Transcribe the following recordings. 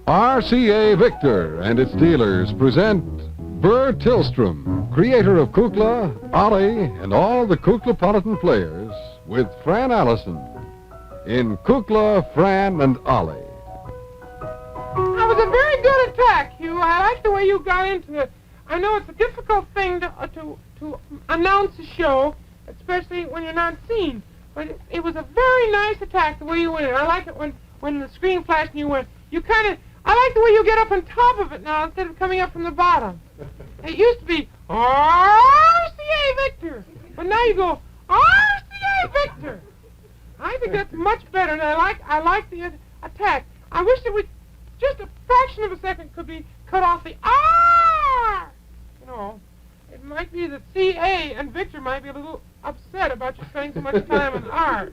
RCA Victor and its dealers present Burr Tillstrom, creator of Kukla, Ollie, and all the Kukla-politan players, with Fran Allison in Kukla, Fran and Ollie. That was a very good attack, Hugh. I like the way you got into it. I know it's a difficult thing to announce a show, especially when you're not seen. But it was a very nice attack, the way you went in. I like it when the screen flashed and you went. I like the way you get up on top of it now instead of coming up from the bottom. It used to be RCA Victor, but now you go RCA Victor. I think that's much better, and I like the attack. I wish it would just a fraction of a second could be cut off the R. You know, it might be that CA and Victor might be a little upset about you spending so much time on R.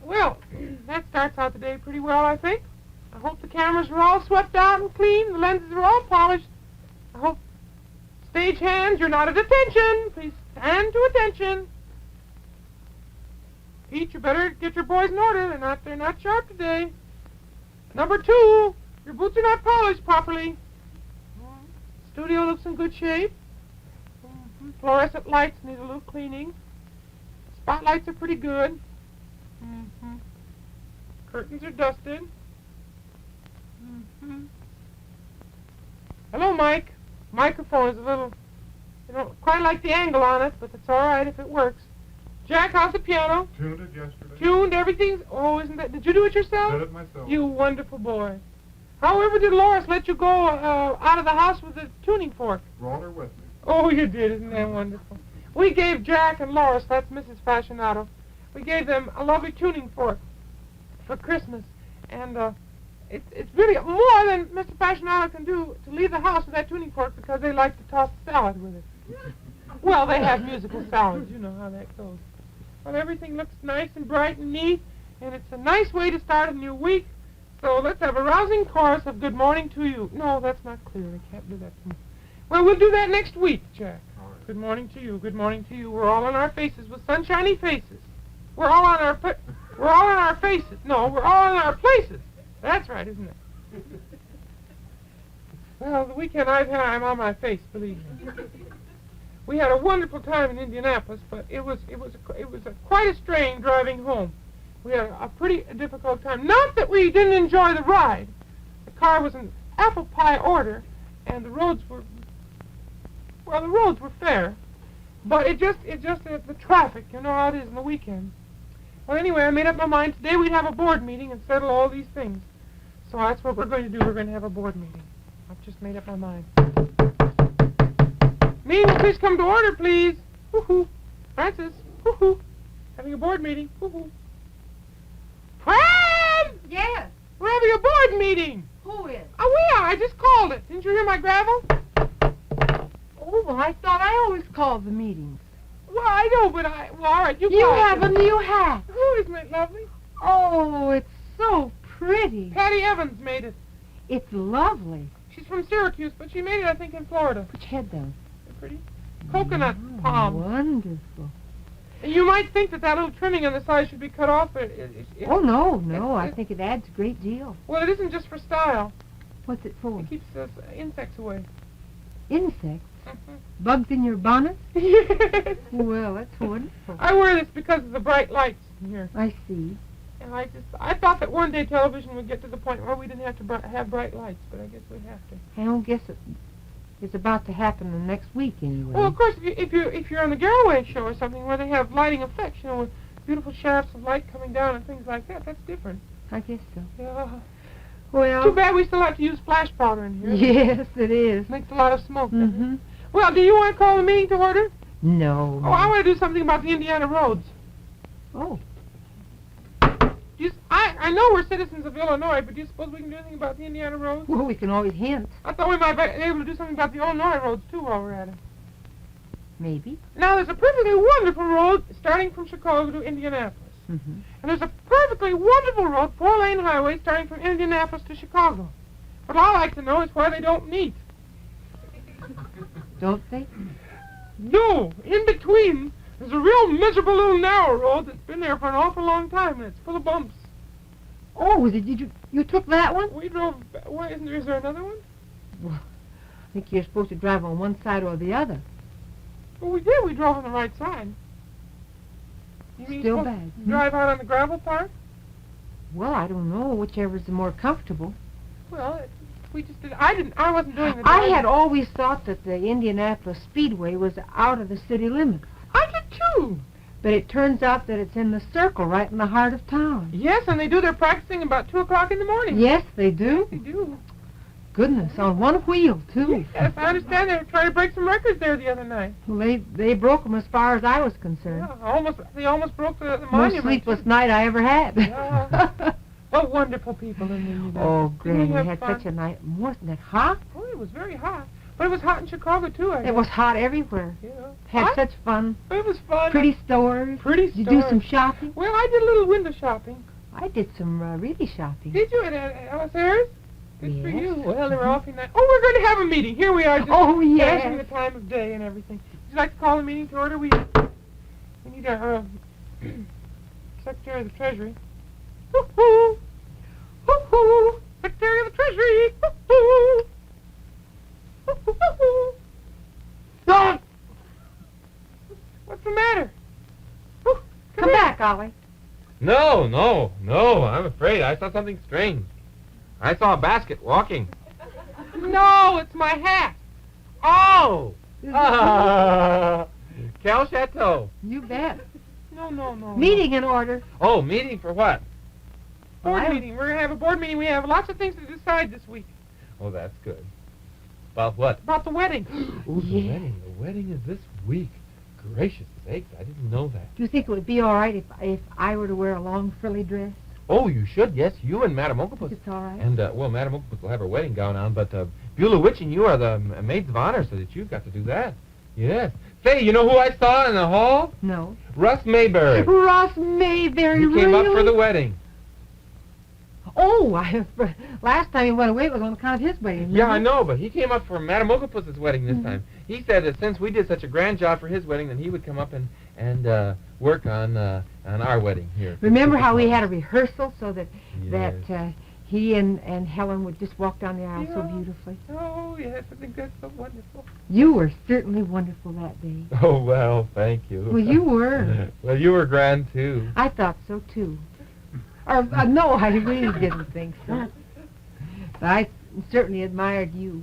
Well, that starts out the day pretty well, I think. I hope the cameras are all swept out and clean. The lenses are all polished. I hope stage hands, you're not at attention. Please stand to attention. Pete, you better get your boys in order. They're not sharp today. Number 2, your boots are not polished properly. Studio looks in good shape. Fluorescent lights need a little cleaning. Spotlights are pretty good. Curtains are dusted. Hello, Mike. Microphone is a little, quite like the angle on it, but it's all right if it works. Jack, how's the piano? Tuned it yesterday. Tuned, everything's, isn't that, did you do it yourself? Did it myself. You wonderful boy. However did Loris let you go out of the house with the tuning fork? Brought her with me. Oh, you did, isn't that wonderful? We gave Jack and Loris, that's Mrs. Fascinato, we gave them a lovely tuning fork for Christmas, and it's really more than Mr. Fascinato can do to leave the house with that tuning fork because they like to toss salad with it. Well, they have musical salads, you know how that goes. Well, everything looks nice and bright and neat, and it's a nice way to start a new week. So let's have a rousing chorus of good morning to you. No, that's not clear. I can't do that. Well, we'll do that next week, Jack. All right. Good morning to you. Good morning to you. We're all on our faces with sunshiny faces. We're all on our faces. No, we're all on our places. That's right, isn't it? Well, the weekend I've had, I'm on my face, believe me. We had a wonderful time in Indianapolis, but it was quite a strain driving home. We had a pretty difficult time. Not that we didn't enjoy the ride. The car was in apple pie order, and the roads were fair. But it just the traffic, you know how it is in the weekend. Well, anyway, I made up my mind today we'd have a board meeting and settle all these things. So that's what we're going to do. We're going to have a board meeting. I've just made up my mind. Meeting will please come to order, please. Woo-hoo. Francis. Woo-hoo. Having a board meeting. Woo-hoo. Fran! Yes. We're having a board meeting. Who is? Oh, we are. I just called it. Didn't you hear my gravel? Oh, well, I thought I always called the meetings. Well, I know, but all right, you You call have it. a new hat. Oh, isn't it lovely? Oh, it's so pretty. Patty Evans made it. It's lovely. She's from Syracuse, but she made it, I think, in Florida. Which head, though? Pretty. Coconut palm. Wonderful. And you might think that little trimming on the side should be cut off, but Oh, no. I think it adds a great deal. Well, it isn't just for style. What's it for? It keeps insects away. Insects? Bugs in your bonnet? Yes. Well, that's wonderful. I wear this because of the bright lights in here. I see. And I thought that one day television would get to the point where we didn't have to have bright lights, but I guess we have to. I don't guess it's about to happen the next week anyway. Well, of course, if you're on the Garraway show or something where they have lighting effects, you know, with beautiful shafts of light coming down and things like that, that's different. I guess so. Yeah. Well. Too bad we still have to use flash powder in here. Yes, it is. Makes a lot of smoke. Mm-hmm. Well, do you want to call the meeting to order? No. Oh, I want to do something about the Indiana roads. Oh. I know we're citizens of Illinois, but do you suppose we can do anything about the Indiana roads? Well, we can always hint. I thought we might be able to do something about the Illinois roads, too, while we're at it. Maybe. Now, there's a perfectly wonderful road starting from Chicago to Indianapolis. Mm-hmm. And there's a perfectly wonderful road, 4-lane highway, starting from Indianapolis to Chicago. What I like to know is why they don't meet. don't they? No, in between, there's a real miserable little narrow road that's been there for an awful long time, and it's full of bumps. Oh, did you took that one? We drove... Why, is there another one? Well, I think you're supposed to drive on one side or the other. Well, we did. We drove on the right side. You mean Still you're bad. supposed to drive out on the gravel part? Well, I don't know. Whichever's the more comfortable. Well, we just did... I wasn't doing the I driving. had always thought that the Indianapolis Speedway was out of the city limits. I did, too. But it turns out that it's in the circle right in the heart of town. Yes, and they do their practicing about 2 o'clock in the morning. Yes, they do. They do. Goodness, on one wheel, too. Yes, I understand they were trying to break some records there the other night. Well, they broke them as far as I was concerned. Yeah, they almost broke the Most monument. sleepless night I ever had. Yeah. What wonderful people in Indianapolis. Oh, Didn't Granny, we have had fun? such a night. Wasn't it hot? Oh, it was very hot. But it was hot in Chicago, too, I guess. It was hot everywhere. Yeah. Had such fun. It was fun. Pretty stores. Pretty Did you stores. do some shopping? Well, I did a little window shopping. I did some really shopping. Did you at Alice Ayres? Good for Yes. you. Well, they were awfully nice. Oh, we're going to have a meeting. Here we are. Just Oh, yes. finishing the time of day and everything. Would you like to call the meeting to order? We need a Secretary of the Treasury. Hoo-hoo! Hoo-hoo! Secretary of the Treasury! Hoo-hoo! Hoo-hoo! Don't! What's the matter? Whew, Come here. back, Ollie. No, I'm afraid. I saw something strange. I saw a basket walking. No, it's my hat. Oh! Cal Chateau. You bet. No. Meeting in order. Oh, meeting for what? Board Well, meeting. We're going to have a board meeting. We have lots of things to decide this week. Oh, that's good. About what? About the wedding. Oh, Yeah. The wedding is this week. Gracious sakes, I didn't know that. Do you think it would be all right if I were to wear a long frilly dress? Oh, you should, yes. You and Madame Ooglepuss. It's all right. And, well, Madame Ooglepuss will have her wedding gown on, but Beulah Witch and you are the maids of honor, so that you've got to do that. Yes. Say, you know who I saw in the hall? No. Russ Mayberry. Ross Mayberry, He came up for the wedding. Oh, last time he went away it was on account of his wedding. Yeah, remember? I know, but he came up for Madame Ooglepuss's wedding this time. He said that since we did such a grand job for his wedding, then he would come up and work on our wedding here. Remember how we had a rehearsal so that Yes. he and Helen would just walk down the aisle so Yeah. beautifully? Oh, yes, I think that's so wonderful. You were certainly wonderful that day. Oh, well, thank you. Well, you were. Well, you were grand, too. I thought so, too. Or, no, I really didn't think so. But I certainly admired you.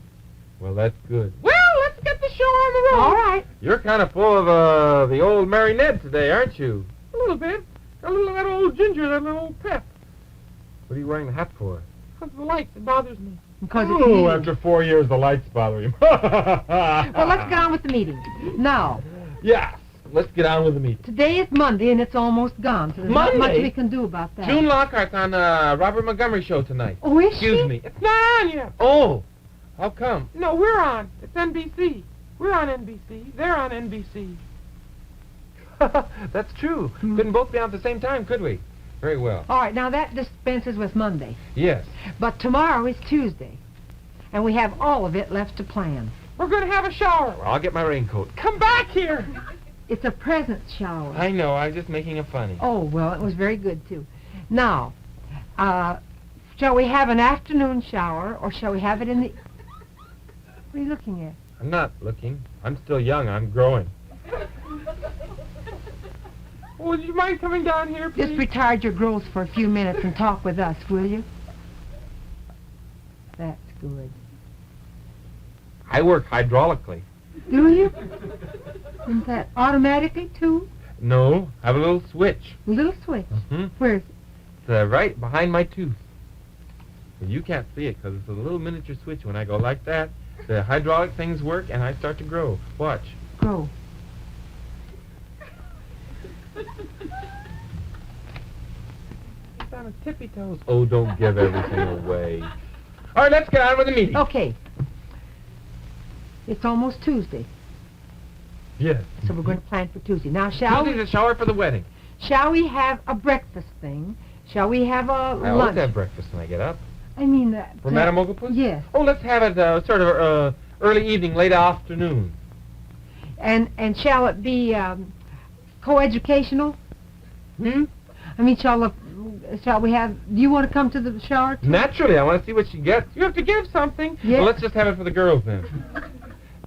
Well, that's good. Well, let's get the show on the road. All right. You're kind of full of the old Mary Ned today, aren't you? A little bit. A little of that old ginger, that little old pep. What are you wearing the hat for? Because of the lights, it bothers me. Because it's you. after 4 years, the lights bother him. Well, let's get on with the meeting. Now, Yes, let's get on with the meeting. today is Monday and it's almost gone, so there's not much Monday? we can do about that. June Lockhart's on Robert Montgomery's show tonight. Oh, is Excuse she? me. It's not on yet. Oh, how come? No, we're on. It's NBC. We're on NBC. They're on NBC. That's true. Couldn't both be on at the same time, could we? Very well. All right, now that dispenses with Monday. Yes. But tomorrow is Tuesday, and we have all of it left to plan. We're going to have a shower. Well, I'll get my raincoat. Come back here. It's a present shower. I know, I was just making a funny. Oh, well, it was very good, too. Now, shall we have an afternoon shower, or shall we have it in the... What are you looking at? I'm not looking. I'm still young. I'm growing. Would you mind coming down here, please? Just retard your growth for a few minutes and talk with us, will you? That's good. I work hydraulically. Do you? Isn't that automatically, too? No, I have a little switch. A little switch. Mm-hmm. Where's it? It's right behind my tooth. Well, you can't see it because it's a little miniature switch. When I go like that, the hydraulic things work and I start to grow. Watch. Grow. It's on his tippy toes. Oh, don't give everything away. All right, let's get on with the meeting. Okay. It's almost Tuesday, Yes. so we're going to plan for Tuesday. Now, shall Tuesday's we? a shower for the wedding. Shall we have a breakfast thing? Shall we have a I lunch? always have breakfast when I get up. I mean that. For Madame Ooglepuss? Yes. Oh, let's have it sort of early evening, late afternoon. And shall it be coeducational? Hmm? I mean, shall we have... Do you want to come to the shower, too? Naturally, I want to see what she gets. You have to give something. Yeah. Well, let's just have it for the girls then.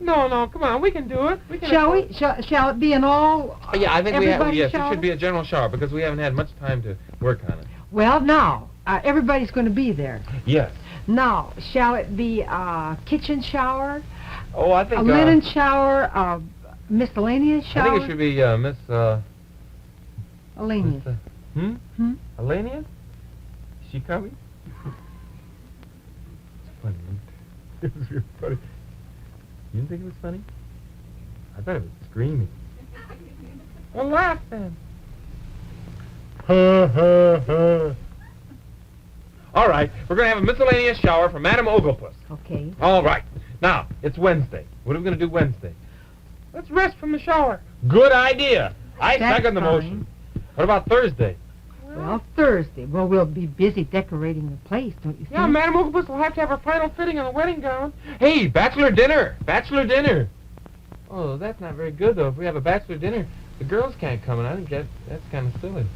No, come on. We can do it. We can Shall we? Shall it be an all... Oh, yeah, I think we have. everybody Yes, it shower? should be a general shower because we haven't had much time to work on it. Well, now, everybody's going to be there. Yes. Now, shall it be a kitchen shower, Oh, I think a linen shower, a miscellaneous I shower? think it should be Miss. Alenia. Miss, Hmm? Alania? Is she coming? It's funny. It was real funny. You didn't think it was funny? I thought it was screaming. Well, laugh then. Ha ha ha. All right, we're going to have a miscellaneous shower for Madame Ooglepuss. Okay. All right. Now, it's Wednesday. What are we going to do Wednesday? Let's rest from the shower. Good idea. I That's second the fine. motion. What about Thursday? Well, Thursday. Well, we'll be busy decorating the place, don't you think? Yeah, Madame Ooglepuss will have to have her final fitting on the wedding gown. Hey, bachelor dinner. Bachelor dinner. Oh, that's not very good, though. If we have a bachelor dinner, the girls can't come, and I think that's kind of silly.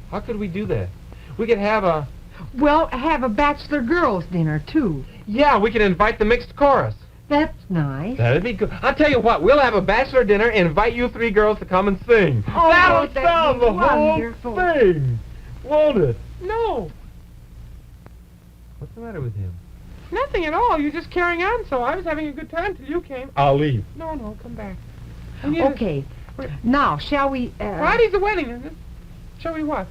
How could we do that? We could have a... Well, have a bachelor girls' dinner, too. Yeah, we could invite the mixed chorus. That's nice. That'd be good. I'll tell you what, we'll have a bachelor dinner and invite you three girls to come and sing. Oh, That'll that'd solve be the whole wonderful. thing, won't it? No, What's the matter with him? nothing at all. You're just carrying on so. I was having a good time till you came. I'll leave. No, come back. We need a- Okay. Now, shall we... Friday's the wedding, isn't it? Shall we what?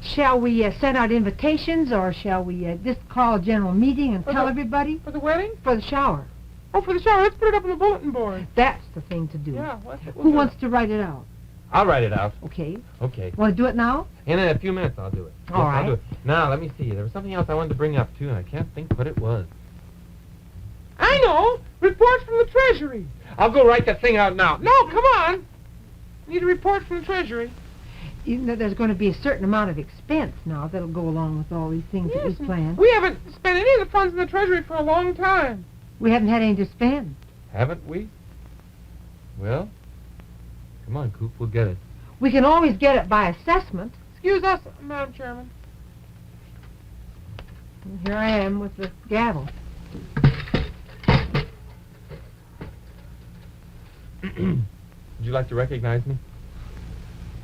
Shall we send out invitations, or shall we just call a general meeting and For tell the- everybody? For the wedding? For the shower. Oh, for the shower. Let's put it up on the bulletin board. That's the thing to do. Yeah. We'll Who do wants it. to write it out? I'll write it out. Okay. Okay. Want to do it now? In a few minutes, I'll do it. All Yes, right. I'll do it. Now, let me see. There was something else I wanted to bring up, too, and I can't think what it was. I know. Report from the Treasury. I'll go write that thing out now. No, come on. Need a report from the Treasury. You know, there's going to be a certain amount of expense now that'll go along with all these things that Yes, we planned. we haven't spent any of the funds in the Treasury for a long time. We haven't had any to spend. Haven't we? Well, come on, Coop, we'll get it. We can always get it by assessment. Excuse us, Madam Chairman. And here I am with the gavel. Would you like to recognize me?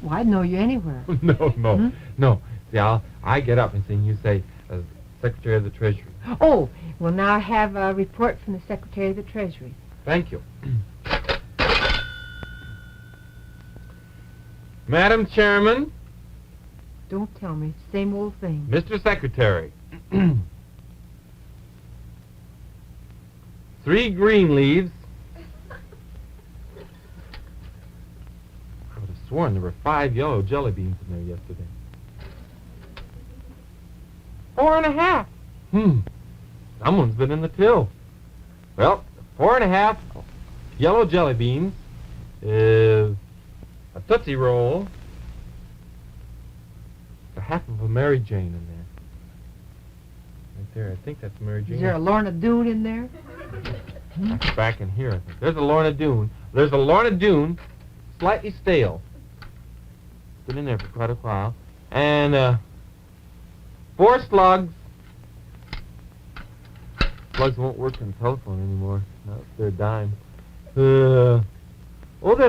Well, I'd know you anywhere. No. See, I get up and sing. You say, Secretary of the Treasury. Oh, we'll now have a report from the Secretary of the Treasury. Thank you. Madam Chairman, Don't tell me. Same old thing. Mr. Secretary. 3 green leaves. I would have sworn there were 5 yellow jelly beans in there yesterday. 4.5. Someone's been in the till. Well, 4.5 yellow jelly beans is a Tootsie Roll, a half of a Mary Jane in there. Right there, I think that's Mary Jane. Is there a Lorna Doone in there? That's back in here, I think. There's a Lorna Doone. There's a Lorna Doone, slightly stale. Been in there for quite a while. And 4 slugs. Slugs won't work on telephone anymore. Not if they're a dime. There's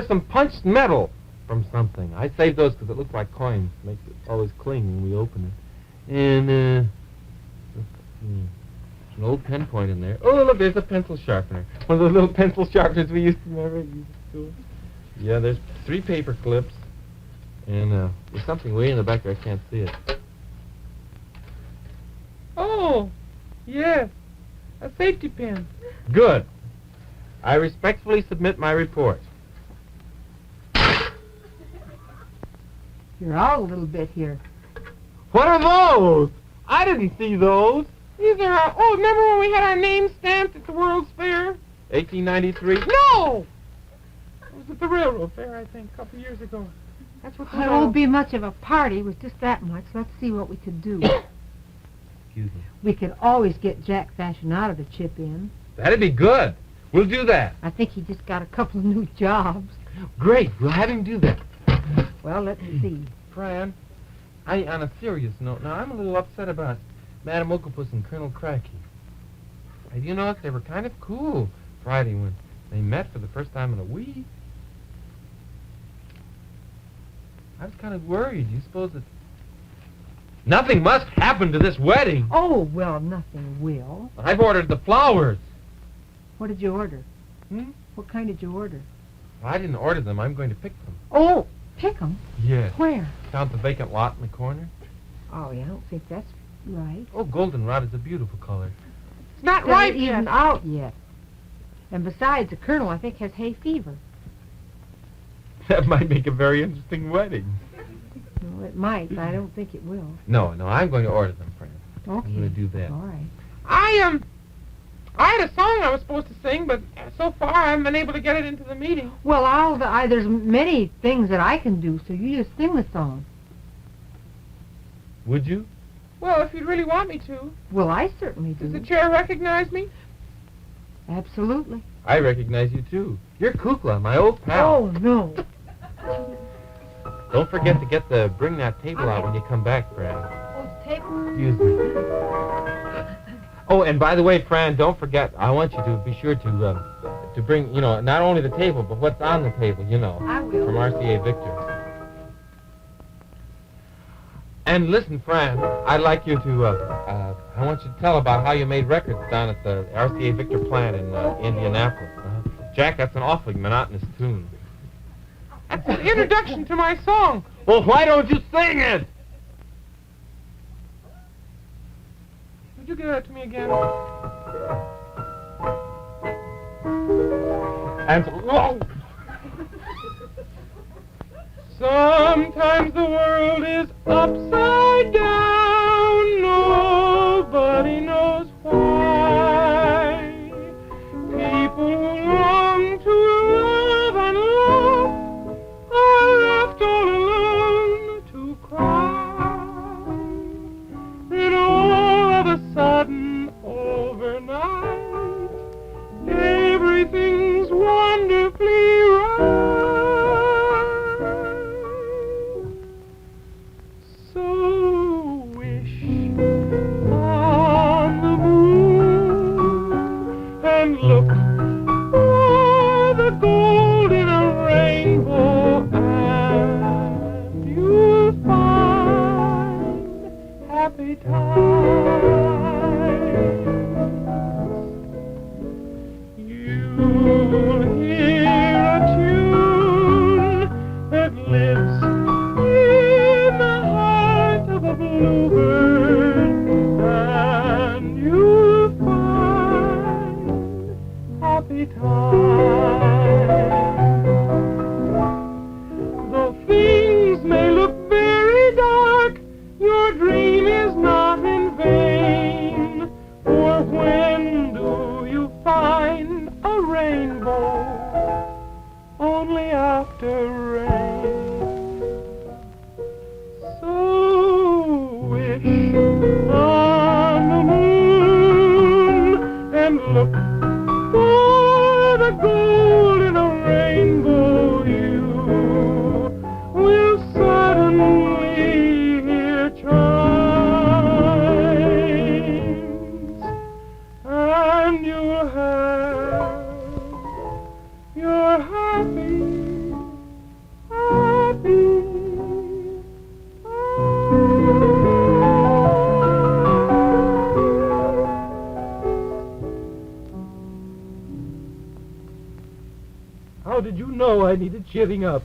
some punched metal from something. I saved those because it looks like coins. Makes it always cling when we open it. And an old pen point in there. Oh, look, there's a pencil sharpener. One of those little pencil sharpeners we used to remember. Yeah, there's 3 paper clips. And there's something way in the back there. I can't see it. Oh, yes. A safety pin. Good. I respectfully submit my report. You're out a little bit here. What are those? I didn't see those. These are remember when we had our names stamped at the World's Fair? 1893. No! It was at the Railroad Fair, I think, a couple of years ago. That's what Well, it won't be much of a party with just that much. Let's see what we could do. Excuse me. We could always get Jack Fashionado to chip in. That'd be good. We'll do that. I think he just got a couple of new jobs. Great, we'll have him do that. Well, let's see. Fran, on a serious note, now I'm a little upset about Madam Ooglepuss and Colonel Crackie. You notice they were kind of cool Friday when they met for the first time in a week. I was kind of worried. You suppose that nothing must happen to this wedding? Oh, well, nothing will. I've ordered the flowers. What did you order? Hmm? What kind did you order? I didn't order them. I'm going to pick them. Oh, pick 'em? Yes. Where? Found the vacant lot in the corner. Oh, yeah, I don't think that's right. Oh, goldenrod is a beautiful color. It's not It's ripe not even yet. out yet. And besides, the colonel, I think, has hay fever. That might make a very interesting wedding. No, it might, but I don't think it will. No, I'm going to order them, Fran. Okay. I'm going to do that. All right. I had a song I was supposed to sing, but so far I haven't been able to get it into the meeting. Well, there's many things that I can do, so you just sing the song. Would you? Well, if you'd really want me to. Well, I certainly Does the do. chair recognize me? Absolutely. I recognize you, too. You're Kukla, my old pal. Oh, no. Don't forget to bring that table out when you come back, Fran. Oh, the table. Excuse me. Oh, and by the way, Fran, don't forget, I want you to be sure to bring, not only the table, but what's on the table, I will. from RCA Victor. And listen, Fran, I'd like you to, I want you to tell about how you made records down at the RCA Victor plant in Indianapolis. Jack, that's an awfully monotonous tune. That's an introduction to my song. Well, why don't you sing it? Would you give that to me again? And Sometimes the world is upside down, nobody knows why. People who long to love and love are left all alone to cry. Then all of a sudden, overnight, everything's wonderfully right. Look for the gold in a rainbow, and you'll find happy times. You'll hear a tune that lives in the heart of a bluebird, and you'll find happy times. Though things may look very dark, your dream is not in vain. For when do you find a rainbow? Only after rain. So wish on the moon and look for the gold in a rainbow. You will suddenly hear chimes, and you'll have your happy How did you know I needed cheering up?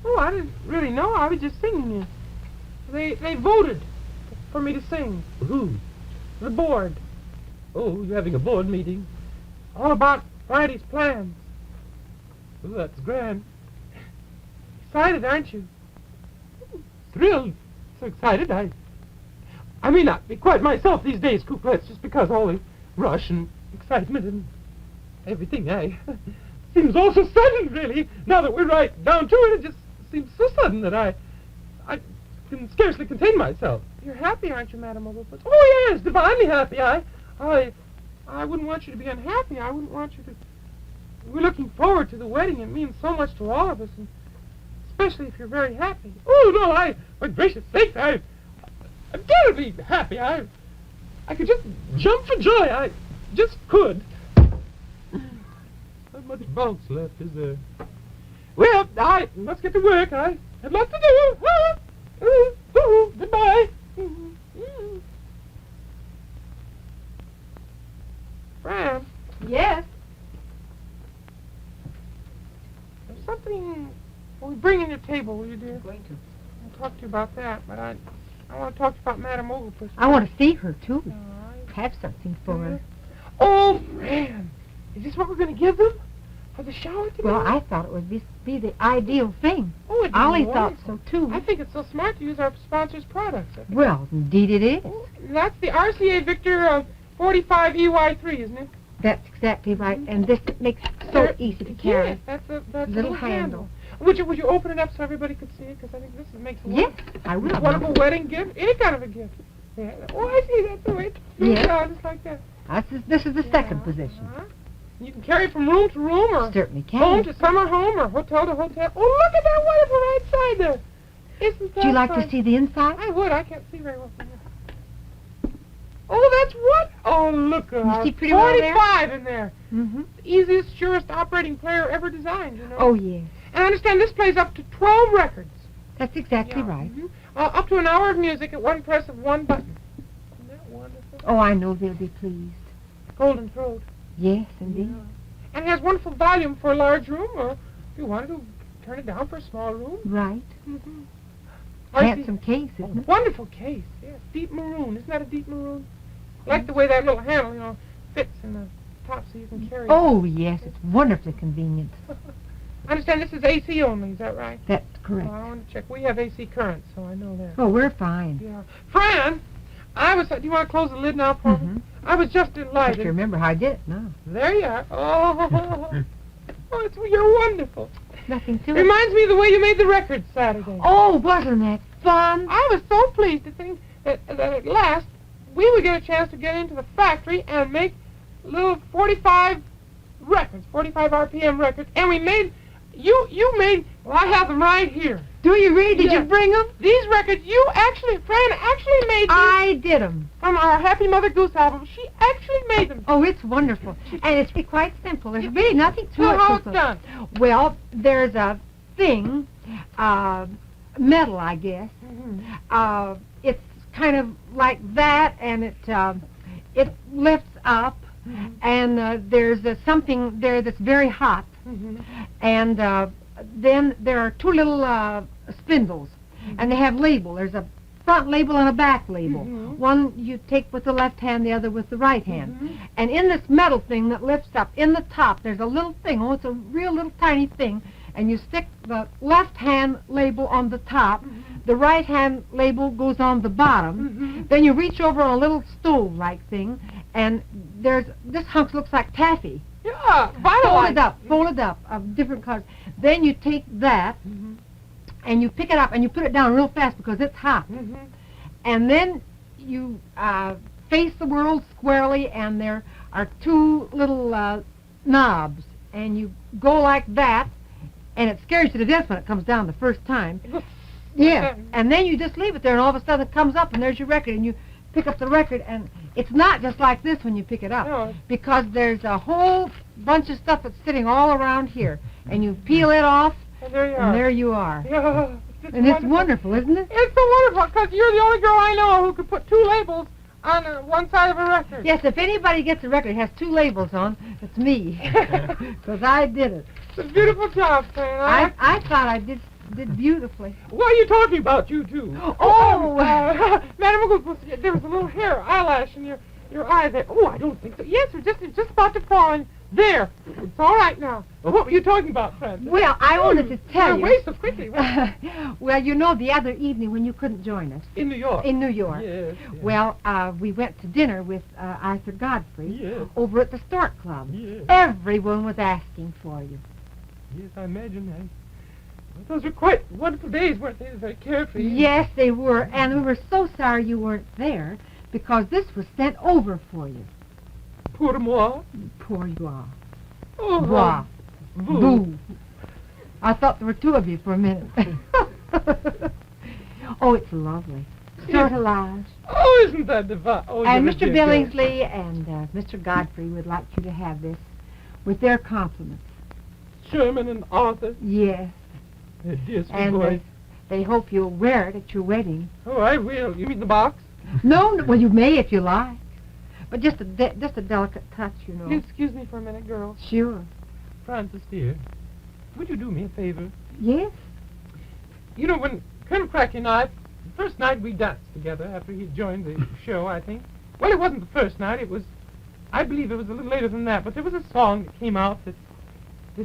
Oh, I didn't really know. I was just singing it. They voted for me to sing. Who? The board. Oh, you're having a board meeting? All about Friday's plans. Oh, that's grand. Excited, aren't you? Thrilled. So excited, I may not be quite myself these days, Kukla. It's just because all the rush and excitement and everything, seems all so sudden, really. Now that we're right down to it, it just seems so sudden that I can scarcely contain myself. You're happy, aren't you, Madam Ooglepuss? Oh, yes, divinely happy. I I wouldn't want you to be unhappy. I wouldn't want you to we're looking forward to the wedding. It means so much to all of us, and especially if you're very happy. Oh, no, for gracious sakes, I'm terribly happy. I could just jump for joy. I just could. How much bounce left is there? Well, let's get to work. I had lots to do. Goodbye. Fran. Yes? There's something... Will we bring in your table, will you, dear? I'm going to. I'll talk to you about that, but I want to talk to you about Madame Ooglepuss. I want to see her, too. All right. Have something for her. Oh, Fran! Is this what we're going to give them? For the shower today? Well, I thought it would be the ideal thing. Oh, it'd be Ollie wonderful. thought so, too. I think it's so smart to use our sponsors' products. Well, indeed it is. Oh, that's the RCA Victor 45 EY3, isn't it? That's exactly right. And this makes it so easy to carry. Yes, that's a Little handle. Would you open it up so everybody could see it? Because I think this makes a Yes, I will. wonderful wedding gift. Any kind of a gift. Yeah. Oh, I see. That's the way it's just like that. This is the second position. Uh-huh. You can carry it from room to room, or Certainly can. home to summer home, or hotel to hotel. Oh, look at that wonderful right side there. Isn't that Do you like fun? to see the inside? I would. I can't see very well from here. Oh, that's what? Oh, look at You see pretty well there? 45 in there. Mm-hmm. Easiest, surest operating player ever designed, you know. Oh, yes. And I understand this plays up to 12 records. That's exactly Yeah. right. Mhm. Up to an hour of music at one press of one button. Isn't that wonderful? Oh, I know they'll be pleased. Golden throat. Yes, indeed. Yeah. And it has wonderful volume for a large room, or if you wanted to turn it down for a small room. Right. Mm-hmm. Handsome case, isn't it? Wonderful case, yes. Deep maroon. Isn't that a deep maroon? I like the way that little handle, fits in the top so you can carry it. Oh, yes, it's wonderfully convenient. I understand this is AC only, is that right? That's Oh, correct. I want to check. We have AC current, so I know that. Oh, we're fine. Yeah. Fran, do you want to close the lid now for me? I was just I have delighted. to remember how I did it now. There you are. Oh, you're wonderful. Nothing to it. Reminds me of the way you made the record Saturday. Oh, wasn't that fun? I was so pleased to think that at last we would get a chance to get into the factory and make little 45 records, 45 RPM records, and we made, you made, well, I have them right here. Do you really? Did Yeah. you bring them? These records, Fran actually made these I did them. from our Happy Mother Goose album. She actually made them. Oh, it's wonderful. And it's quite simple. There's really nothing to So it. how it's done? Well, there's a thing, metal, I guess. Mm-hmm. It's kind of like that, and it lifts up, and there's something there that's very hot, and then there are two little spindles, and they have label. There's a front label and a back label. One you take with the left hand, the other with the right hand. And in this metal thing that lifts up, in the top, there's a little thing. Oh, it's a real little tiny thing. And you stick the left hand label on the top. The right hand label goes on the bottom. Then you reach over on a little stove-like thing, and this hunk looks like taffy. Yeah, vitalized. Folded up, of different colors. Then you take that, and you pick it up, and you put it down real fast because it's hot. And then you face the world squarely, and there are two little knobs, and you go like that, and it scares you to death when it comes down the first time. Yeah, and then you just leave it there, and all of a sudden it comes up, and there's your record, and you pick up the record, and it's not just like this when you pick it up, No. because there's a whole bunch of stuff that's sitting all around here, and you peel it off, And there you are. and there you are. Yeah, And it's wonderful, isn't it? It's so wonderful, because you're the only girl I know who could put two labels on one side of a record. Yes, if anybody gets a record, it has two labels on, it's me, because I did it. It's a beautiful job, Fran. I thought I did beautifully. What are you talking about, you two? Oh! Madam Ooglepuss, there was a little hair, eyelash in your eye there. Oh, I don't think so. Yes, it's just about to fall in. There. It's all right now. Well, what were you talking about, Fran? Well, I wanted to tell you. Away so quickly. Well, you know, the other evening when you couldn't join us. In New York. In New York. Yes. Well, we went to dinner with Arthur Godfrey Yes. over at the Stork Club. Yes. Everyone was asking for you. Yes, I imagine. Those were quite wonderful days, weren't they? Very carefree. Yes, they were, and we were so sorry you weren't there because this was sent over for you. Pour moi. Poor you are. Oh, Bois. boo. Boo. I thought there were two of you for a minute. Oh, it's lovely. Sortilage. Oh, isn't that divine? Oh, And you're Mr. ridiculous. Billingsley and Mr. Godfrey would like you to have this with their compliments. Sherman and Arthur. Yes. They're dear sweet And boys. they hope you'll wear it at your wedding. Oh, I will. You mean the box? No, well, you may if you like. But just a delicate touch, you know. Will you excuse me for a minute, girls? Sure. Francis, dear, would you do me a favor? Yes? You know, when Colonel Crackie and I, the first night we danced together after he joined the show, I think. Well, it wasn't the first night. It was, I believe it was a little later than that. But there was a song that came out that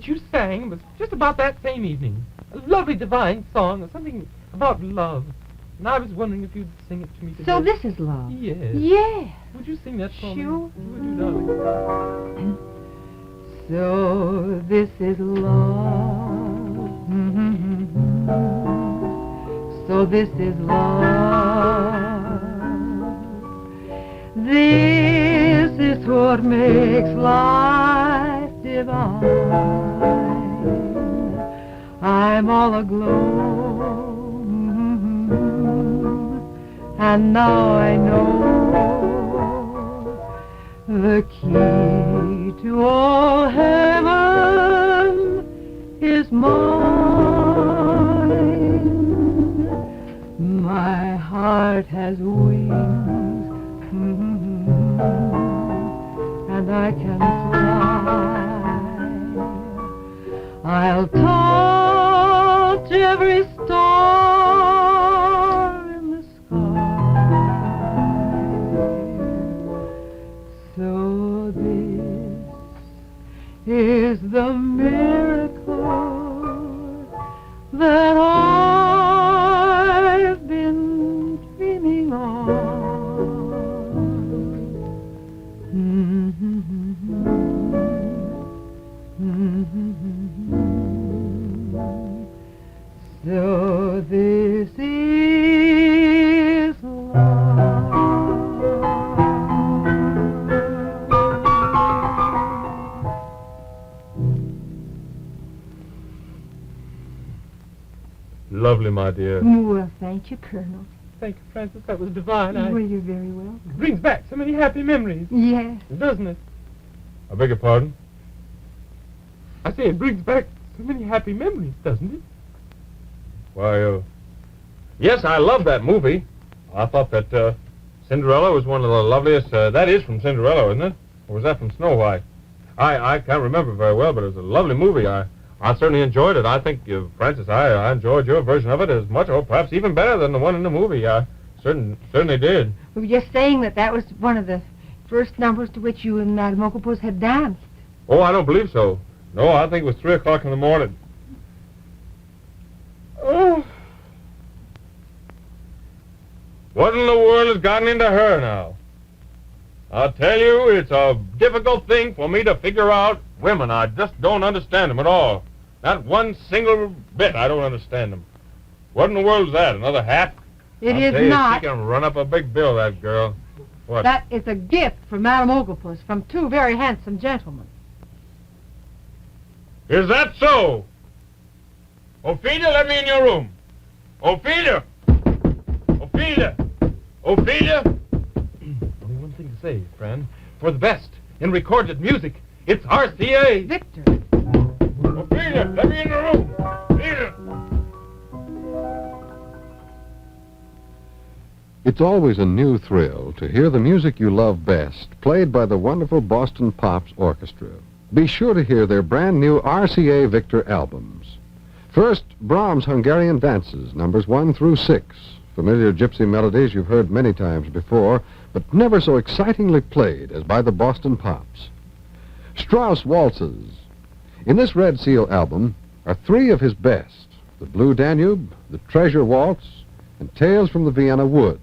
you sang. It was just about that same evening. A lovely, divine song, something about love. And I was wondering if you'd sing it to me today. So this is love? Yes. Yeah. Would you sing that for me? Sure. Would you, darling? So this is love. So this is love. This is what makes life divine. I'm all aglow. And now I know the key to all heaven is mine. My heart has wings, and I can fly. I'll touch every star in the sky. So this is the miracle that I've been dreaming of. So this is Lovely, my dear. Well, thank you, Colonel. Thank you, Francis. That was divine. Well, you're very welcome. It brings back so many happy memories, Yes. doesn't it? I beg your pardon? I say it brings back so many happy memories, doesn't it? Why, yes, I love that movie. I thought that, Cinderella was one of the loveliest, that is from Cinderella, isn't it? Or was that from Snow White? I can't remember very well, but it was a lovely movie. I certainly enjoyed it. I think, Francis, I enjoyed your version of it as much, or perhaps even better than the one in the movie. I certainly did. We were just saying that was one of the first numbers to which you and Madame Ooglepuss had danced. Oh, I don't believe so. No, I think it was 3 o'clock in the morning. Oh, What in the world has gotten into her now? I'll tell you, it's a difficult thing for me to figure out women. I just don't understand them at all. Not one single bit I don't understand them. What in the world is that, another hat? It I'll is tell you, not. She can run up a big bill, that girl. What? That is a gift from Madame Ooglepuss from 2 very handsome gentlemen. Is that so? Ophelia, let me in your room. Ophelia! Ophelia! Ophelia! only one thing to say, friend. For the best in recorded music, it's RCA. Victor. Ophelia, let me in the room. Ophelia! It's always a new thrill to hear the music you love best played by the wonderful Boston Pops Orchestra. Be sure to hear their brand new RCA Victor albums. First, Brahms' Hungarian Dances, numbers 1 through 6. Familiar gypsy melodies you've heard many times before, but never so excitingly played as by the Boston Pops. Strauss Waltzes. In this Red Seal album are 3 of his best: the Blue Danube, the Treasure Waltz, and Tales from the Vienna Woods.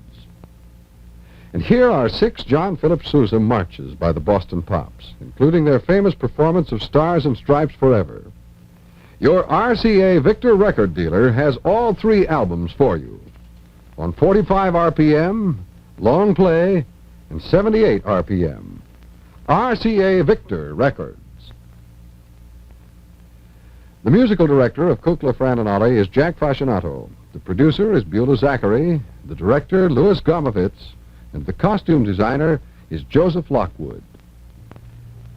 And here are 6 John Philip Sousa marches by the Boston Pops, including their famous performance of Stars and Stripes Forever. Your RCA Victor record dealer has all 3 albums for you on 45 RPM, long play, and 78 RPM. RCA Victor Records. The musical director of Kukla, Fran and Ollie is Jack Fascinato. The producer is Beulah Zachary. The director, Louis Gomovitz. And the costume designer is Joseph Lockwood.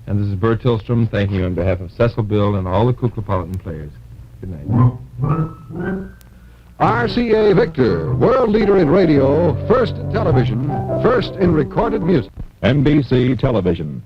And this is Bert Tillstrom thanking you on behalf of Cecil Bill and all the Kuklapolitan players. Good night. RCA Victor, world leader in radio, first in television, first in recorded music. NBC Television.